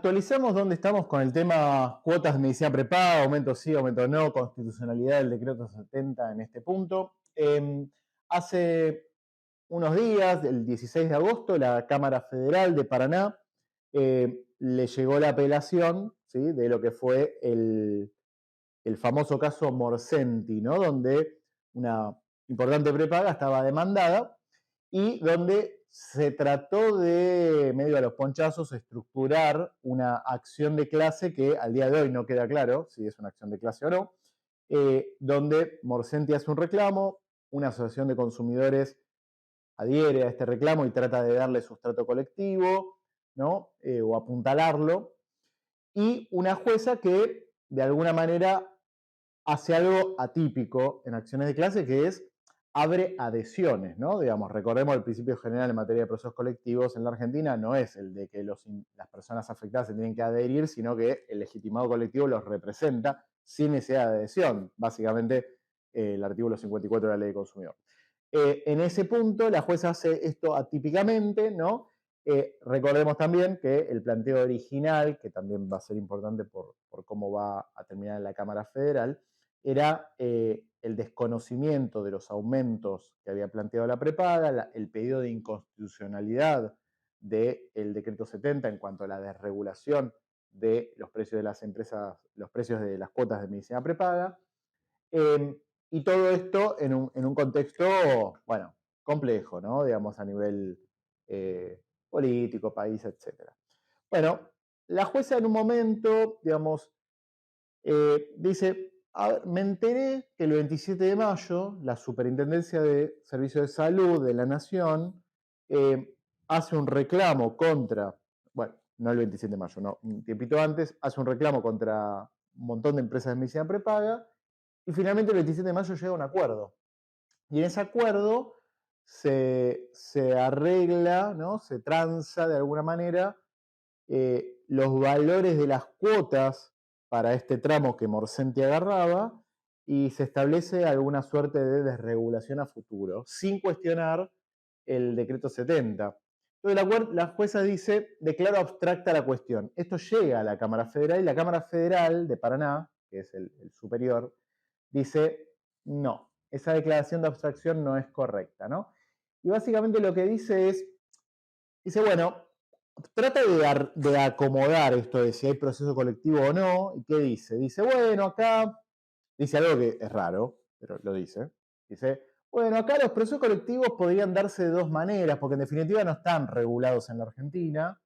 Actualizamos dónde estamos con el tema cuotas de medicina prepaga, aumento sí, aumento no, constitucionalidad del decreto 70 en este punto. Hace unos días, el 16 de agosto, la Cámara Federal de Paraná le llegó la apelación, ¿sí?, de lo que fue el famoso caso Morsenti, ¿no?, donde una importante prepaga estaba demandada y donde se trató de, medio a los ponchazos, estructurar una acción de clase que al día de hoy no queda claro si es una acción de clase o no, donde Morsenti hace un reclamo, una asociación de consumidores adhiere a este reclamo y trata de darle sustrato colectivo, ¿no?, o apuntalarlo, y una jueza que de alguna manera hace algo atípico en acciones de clase, que es abre adhesiones, ¿no? Digamos, recordemos el principio general en materia de procesos colectivos en la Argentina no es el de que las personas afectadas se tienen que adherir, sino que el legitimado colectivo los representa sin necesidad de adhesión, básicamente el artículo 54 de la Ley de Consumidor. En ese punto, la jueza hace esto atípicamente, ¿no? Recordemos también que el planteo original, que también va a ser importante por cómo va a terminar en la Cámara Federal, era el desconocimiento de los aumentos que había planteado la prepaga, el pedido de inconstitucionalidad del decreto 70 en cuanto a la desregulación de los precios de las empresas, los precios de las cuotas de medicina prepaga, y todo esto en un contexto, bueno, complejo, ¿no? Digamos, a nivel político, país, etc. Bueno, la jueza en un momento, digamos, dice, a ver, me enteré que el 27 de mayo la Superintendencia de Servicios de Salud de la Nación hace un reclamo contra, bueno, no el 27 de mayo, no, un tiempito antes, hace un reclamo contra un montón de empresas de medicina prepaga y finalmente el 27 de mayo llega a un acuerdo. Y en ese acuerdo se arregla, ¿no?, se tranza de alguna manera los valores de las cuotas para este tramo que Morsenti agarraba y se establece alguna suerte de desregulación a futuro, sin cuestionar el decreto 70. Entonces la jueza dice, declaro abstracta la cuestión. Esto llega a la Cámara Federal y la Cámara Federal de Paraná, que es el superior, dice, no, esa declaración de abstracción no es correcta, ¿no? Y básicamente lo que dice, bueno, trata de acomodar esto de si hay proceso colectivo o no, y ¿qué dice? Dice, bueno, acá, dice algo que es raro, pero lo dice. Dice, bueno, acá los procesos colectivos podrían darse de dos maneras, porque en definitiva no están regulados en la Argentina,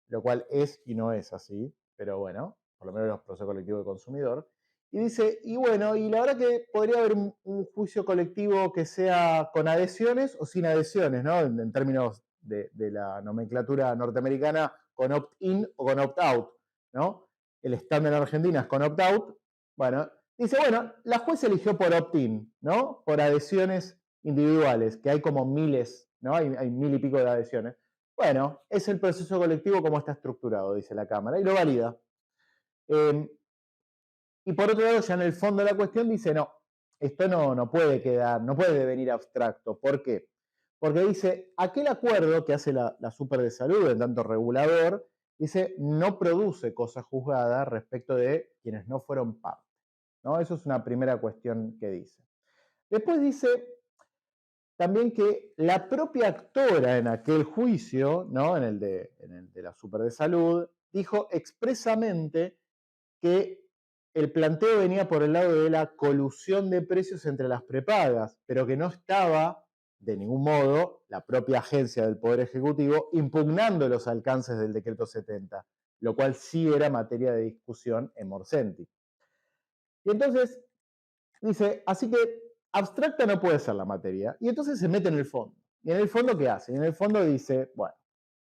lo cual es y no es así, pero bueno, por lo menos los procesos colectivos de consumidor. Y dice, y bueno, y la verdad que podría haber un juicio colectivo que sea con adhesiones o sin adhesiones, ¿no? En términos de la nomenclatura norteamericana, con opt-in o con opt-out, ¿no? El estándar en Argentina es con opt-out. Bueno, dice, bueno, la jueza eligió por opt-in, ¿no? Por adhesiones individuales, que hay como miles, ¿no? Hay mil y pico de adhesiones. Bueno, es el proceso colectivo como está estructurado, dice la Cámara, y lo valida. Y por otro lado, ya en el fondo de la cuestión dice, no, esto no puede quedar, no puede devenir abstracto. ¿Por qué? Porque dice, aquel acuerdo que hace la Super de Salud, en tanto regulador, dice, no produce cosa juzgada respecto de quienes no fueron parte, ¿no? Eso es una primera cuestión que dice. Después dice también que la propia actora en aquel juicio, ¿no?, en el de la Super de Salud, dijo expresamente que el planteo venía por el lado de la colusión de precios entre las prepagas, pero que no estaba de ningún modo la propia agencia del Poder Ejecutivo impugnando los alcances del decreto 70, lo cual sí era materia de discusión en Morsenti. Y entonces dice, así que abstracta no puede ser la materia, y entonces se mete en el fondo. ¿Y en el fondo qué hace? Y en el fondo dice, bueno,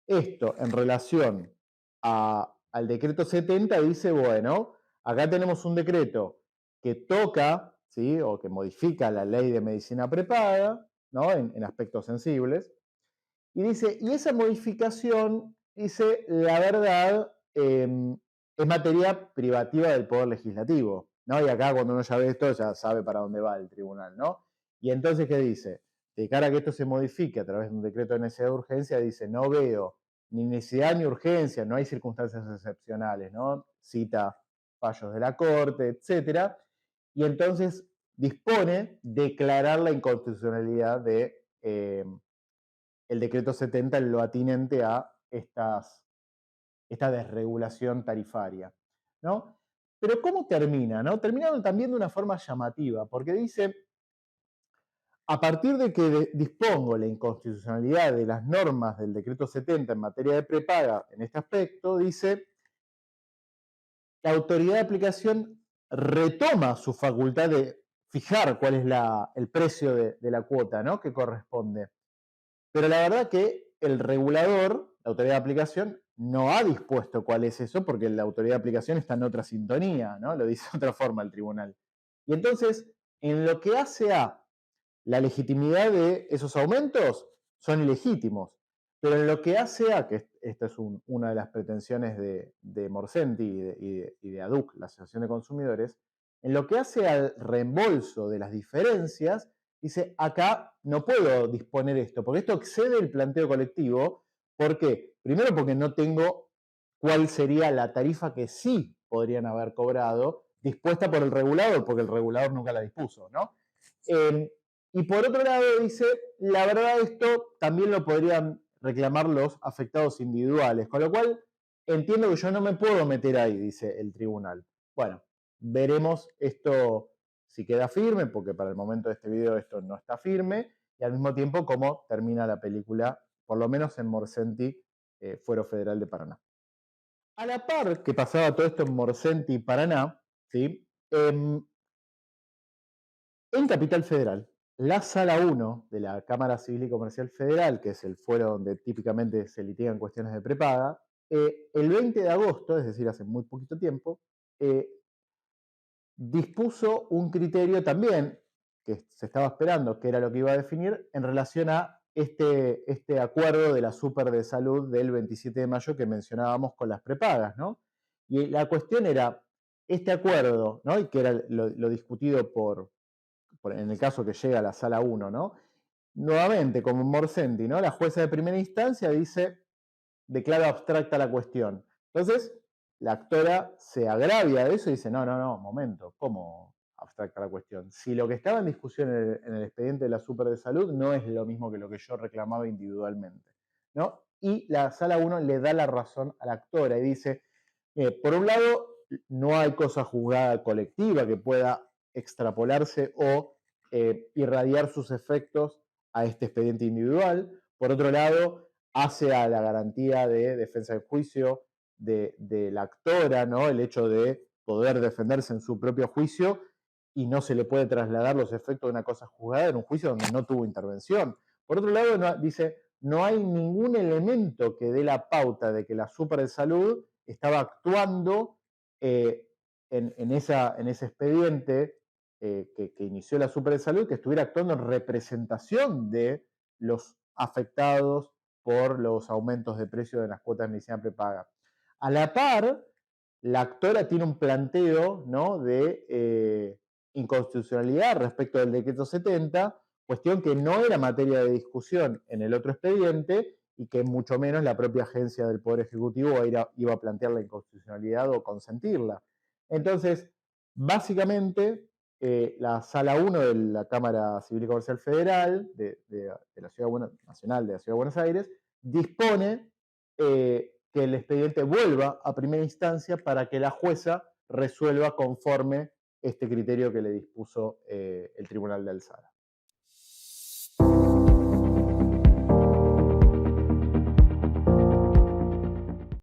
esto en relación al decreto 70 dice, bueno, acá tenemos un decreto que toca, ¿sí?, o que modifica la ley de medicina prepaga, ¿no?, en aspectos sensibles, y dice, y esa modificación, dice, la verdad, es materia privativa del Poder Legislativo, ¿no? Y acá cuando uno ya ve esto, ya sabe para dónde va el tribunal, ¿no? Y entonces, ¿qué dice? De cara a que esto se modifique a través de un decreto de necesidad de urgencia, dice, no veo ni necesidad ni urgencia, no hay circunstancias excepcionales, ¿no? Cita fallos de la Corte, etcétera, y entonces dispone declarar la inconstitucionalidad de el decreto 70 en lo atinente a esta desregulación tarifaria, ¿no? Pero ¿cómo termina? ¿No? Termina también de una forma llamativa, porque dice, a partir de que dispongo la inconstitucionalidad de las normas del decreto 70 en materia de prepaga en este aspecto, dice, la autoridad de aplicación retoma su facultad de fijar cuál es el precio de la cuota, ¿no? Que corresponde. Pero la verdad que el regulador, la autoridad de aplicación, no ha dispuesto cuál es eso, porque la autoridad de aplicación está en otra sintonía, ¿no? Lo dice de otra forma el tribunal. Y entonces, en lo que hace a la legitimidad de esos aumentos, son ilegítimos. Pero en lo que hace a, que esta es una de las pretensiones de Morsenti y de ADUC, la Asociación de Consumidores, en lo que hace al reembolso de las diferencias, dice, acá no puedo disponer esto, porque esto excede el planteo colectivo. ¿Por qué? Primero porque no tengo cuál sería la tarifa que sí podrían haber cobrado, dispuesta por el regulador, porque el regulador nunca la dispuso, ¿no? Y por otro lado dice, la verdad esto también lo podrían reclamar los afectados individuales, con lo cual entiendo que yo no me puedo meter ahí, dice el tribunal. Bueno, veremos esto si queda firme, porque para el momento de este video esto no está firme, y al mismo tiempo cómo termina la película, por lo menos en Morsenti, Fuero Federal de Paraná. A la par que pasaba todo esto en Morsenti, Paraná, ¿sí? En Capital Federal, la Sala 1 de la Cámara Civil y Comercial Federal, que es el foro donde típicamente se litigan cuestiones de prepaga, el 20 de agosto, es decir, hace muy poquito tiempo, dispuso un criterio también, que se estaba esperando, que era lo que iba a definir, en relación a este acuerdo de la Super de Salud del 27 de mayo que mencionábamos con las prepagas, ¿no? Y la cuestión era, este acuerdo, ¿no? Y que era lo discutido en el caso que llega a la sala 1, ¿no? Nuevamente, como en Morsenti, ¿no? La jueza de primera instancia dice, declara abstracta la cuestión. Entonces, la actora se agravia de eso y dice, no, momento, ¿cómo abstracta la cuestión? Si lo que estaba en discusión en el expediente de la Super de Salud no es lo mismo que lo que yo reclamaba individualmente, ¿no? Y la sala 1 le da la razón a la actora y dice, por un lado, no hay cosa juzgada colectiva que pueda extrapolarse o irradiar sus efectos a este expediente individual. Por otro lado, hace a la garantía de defensa del juicio de la actora, ¿no? El hecho de poder defenderse en su propio juicio y no se le puede trasladar los efectos de una cosa juzgada en un juicio donde no tuvo intervención. Por otro lado, dice, no hay ningún elemento que dé la pauta de que la Super de Salud estaba actuando en ese expediente que inició la Super de Salud, que estuviera actuando en representación de los afectados por los aumentos de precio de las cuotas de medicina prepaga. A la par, la actora tiene un planteo, ¿no? de inconstitucionalidad respecto del decreto 70, cuestión que no era materia de discusión en el otro expediente y que mucho menos la propia agencia del Poder Ejecutivo iba a plantear la inconstitucionalidad o consentirla. Entonces, básicamente, la Sala 1 de la Cámara Civil y Comercial Federal de la Nacional de la Ciudad de Buenos Aires dispone que el expediente vuelva a primera instancia para que la jueza resuelva conforme este criterio que le dispuso el Tribunal de Alzada.